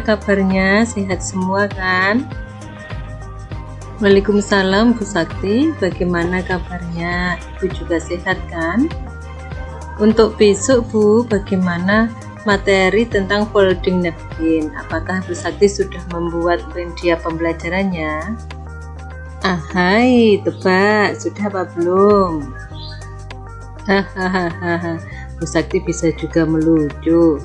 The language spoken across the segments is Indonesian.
kabarnya? Sehat semua kan? Waalaikumsalam Bu Sakti, bagaimana kabarnya? Ibu juga sehat kan? Untuk besok Bu, bagaimana materi tentang folding napkin? Apakah Bu Sakti sudah membuat media pembelajarannya? Hai, tebak, sudah apa belum? Hahaha, Bu Sakti bisa juga melucu.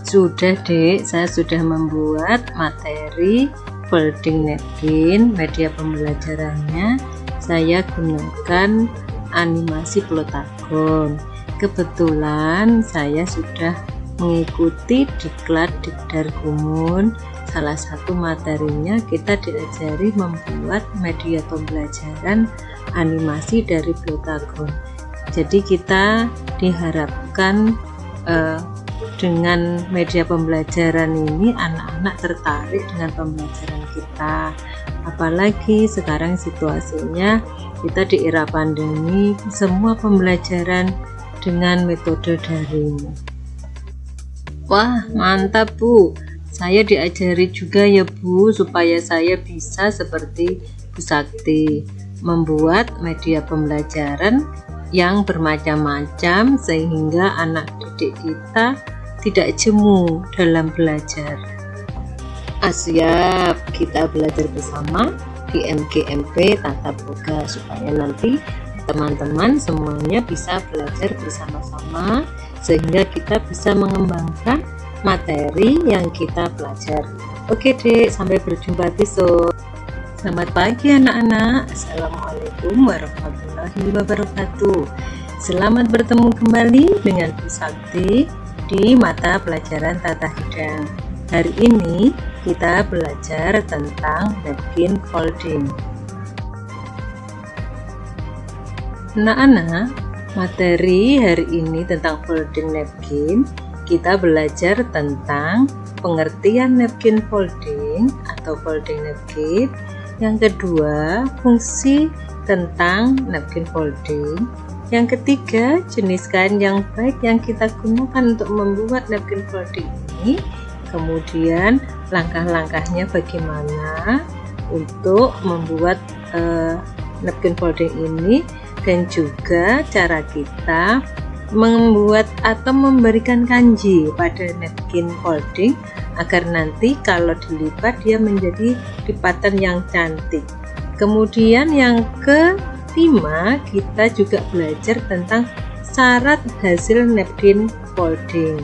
Sudah Dek, saya sudah membuat materi folding napkin. Media pembelajarannya saya gunakan animasi plotagon. Kebetulan saya sudah mengikuti diklat Dikdarkumun. Salah satu materinya kita diajari membuat media pembelajaran animasi dari plotagon. Jadi kita diharapkan dengan media pembelajaran ini anak-anak tertarik dengan pembelajaran kita, apalagi sekarang situasinya kita di era pandemi, semua pembelajaran dengan metode daring. Wah, mantap Bu, saya diajari juga ya Bu, supaya saya bisa seperti Bu Sakti membuat media pembelajaran yang bermacam-macam sehingga anak didik kita tidak jemu dalam belajar. Siap, kita belajar bersama di MGMP Tatap Boga supaya nanti teman-teman semuanya bisa belajar bersama-sama sehingga kita bisa mengembangkan materi yang kita pelajari. Oke Dek, sampai berjumpa besok. Selamat pagi anak-anak. Assalamualaikum warahmatullahi wabarakatuh. Selamat bertemu kembali dengan Bu Sakti di mata pelajaran tata hidang. Hari ini kita belajar tentang napkin folding. Anak-anak, materi hari ini tentang folding napkin, kita belajar tentang pengertian napkin folding atau folding napkin. Yang kedua, fungsi tentang napkin folding. Yang ketiga, jenis kain yang baik yang kita gunakan untuk membuat napkin folding ini. Kemudian langkah-langkahnya bagaimana untuk membuat napkin folding ini, dan juga cara kita membuat atau memberikan kanji pada napkin folding agar nanti kalau dilipat dia menjadi lipatan yang cantik. Kemudian yang kelima, kita juga belajar tentang syarat hasil napkin folding.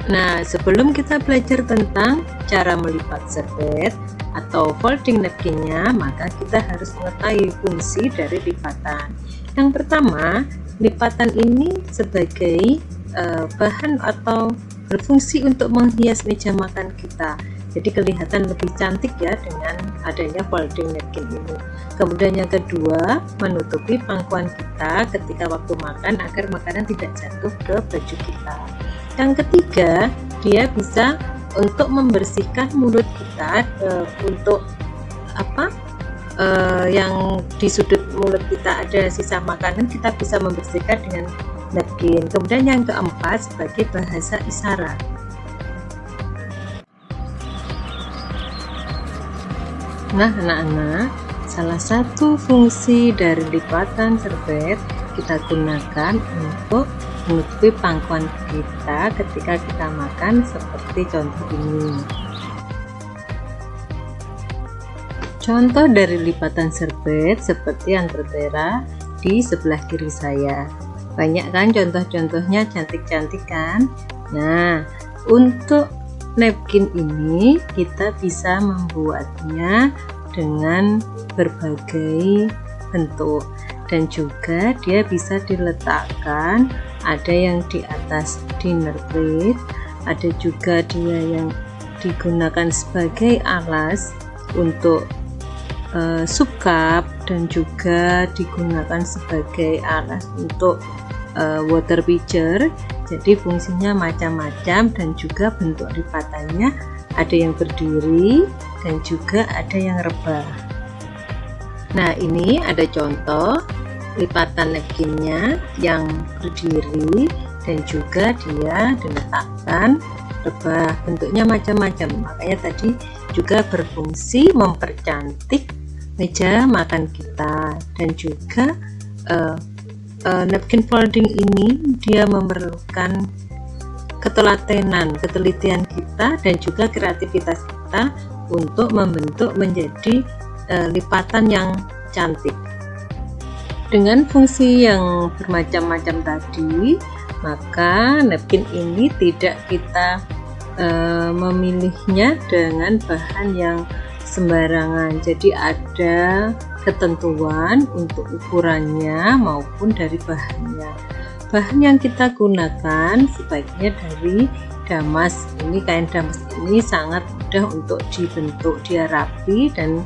Nah, sebelum kita belajar tentang cara melipat serbet atau folding napkinnya, maka kita harus mengetahui fungsi dari lipatan. Yang pertama, lipatan ini sebagai bahan atau berfungsi untuk menghias meja makan kita. Jadi kelihatan lebih cantik ya dengan adanya folding napkin ini. Kemudian yang kedua, menutupi pangkuan kita ketika waktu makan agar makanan tidak jatuh ke baju kita. Yang ketiga, dia bisa untuk membersihkan mulut kita, untuk yang di sudut mulut kita ada sisa makanan, kita bisa membersihkan dengan napkin. Kemudian yang keempat, sebagai bahasa isyarat. Nah anak-anak, salah satu fungsi dari lipatan serbet kita gunakan untuk menutupi pangkuan kita ketika kita makan, seperti contoh ini. Contoh dari lipatan serbet seperti yang tertera di sebelah kiri saya. Banyak kan contoh-contohnya, cantik-cantik kan? Nah, untuk napkin ini kita bisa membuatnya dengan berbagai bentuk, dan juga dia bisa diletakkan, ada yang di atas dinner plate, ada juga dia yang digunakan sebagai alas untuk sup cup, dan juga digunakan sebagai alas untuk water pitcher. Jadi fungsinya macam-macam, dan juga bentuk lipatannya ada yang berdiri dan juga ada yang rebah. Nah, ini ada contoh lipatan napkinnya yang berdiri. dan juga dia diletakkan lebah, bentuknya macam-macam, makanya tadi juga berfungsi mempercantik meja makan kita. Dan juga napkin folding ini dia memerlukan ketelitian kita dan juga kreativitas kita untuk membentuk menjadi lipatan yang cantik. Dengan fungsi yang bermacam-macam tadi, maka napkin ini tidak kita memilihnya dengan bahan yang sembarangan. Jadi ada ketentuan untuk ukurannya maupun dari bahannya. Bahan yang kita gunakan sebaiknya dari damas. Ini kain damas ini sangat mudah untuk dibentuk, dia rapi dan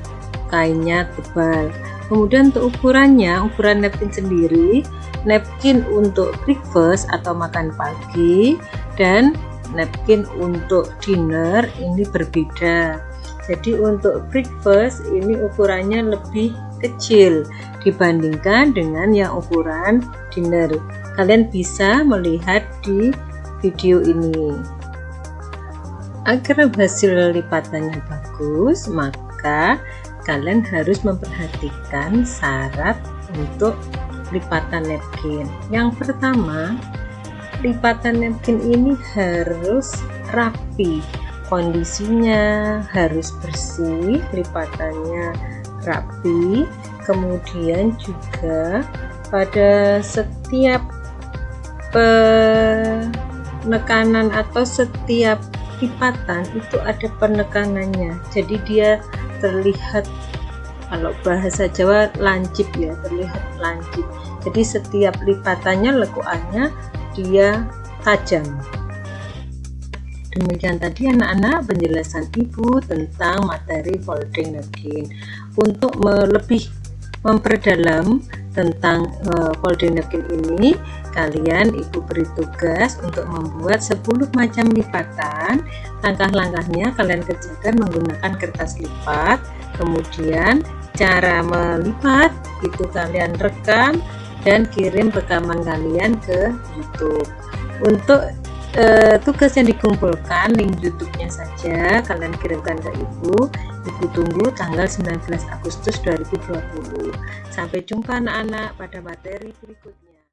kainnya tebal. Kemudian untuk ukurannya, ukuran napkin sendiri, napkin untuk breakfast atau makan pagi dan napkin untuk dinner ini berbeda. Jadi untuk breakfast ini ukurannya lebih kecil dibandingkan dengan yang ukuran dinner. Kalian bisa melihat di video ini. Agar hasil lipatannya bagus, maka kalian harus memperhatikan syarat untuk lipatan napkin. Yang pertama, lipatan napkin ini harus rapi, kondisinya harus bersih, lipatannya rapi. Kemudian juga pada setiap penekanan atau setiap lipatan itu ada penekanannya, jadi dia terlihat, kalau bahasa Jawa lancip ya, terlihat lancip. Jadi setiap lipatannya, lekuannya dia tajam. Demikian tadi anak-anak penjelasan ibu tentang materi folding napkin. Untuk lebih memperdalam tentang folding napkin ini, kalian ibu beri tugas untuk membuat 10 macam lipatan. Langkah-langkahnya kalian kerjakan menggunakan kertas lipat. Kemudian cara melipat itu kalian rekam dan kirim rekaman kalian ke YouTube. Untuk tugas yang dikumpulkan, link YouTube-nya saja kalian kirimkan ke ibu. Ibu tunggu tanggal 19 Agustus 2020. Sampai jumpa anak-anak pada materi berikutnya.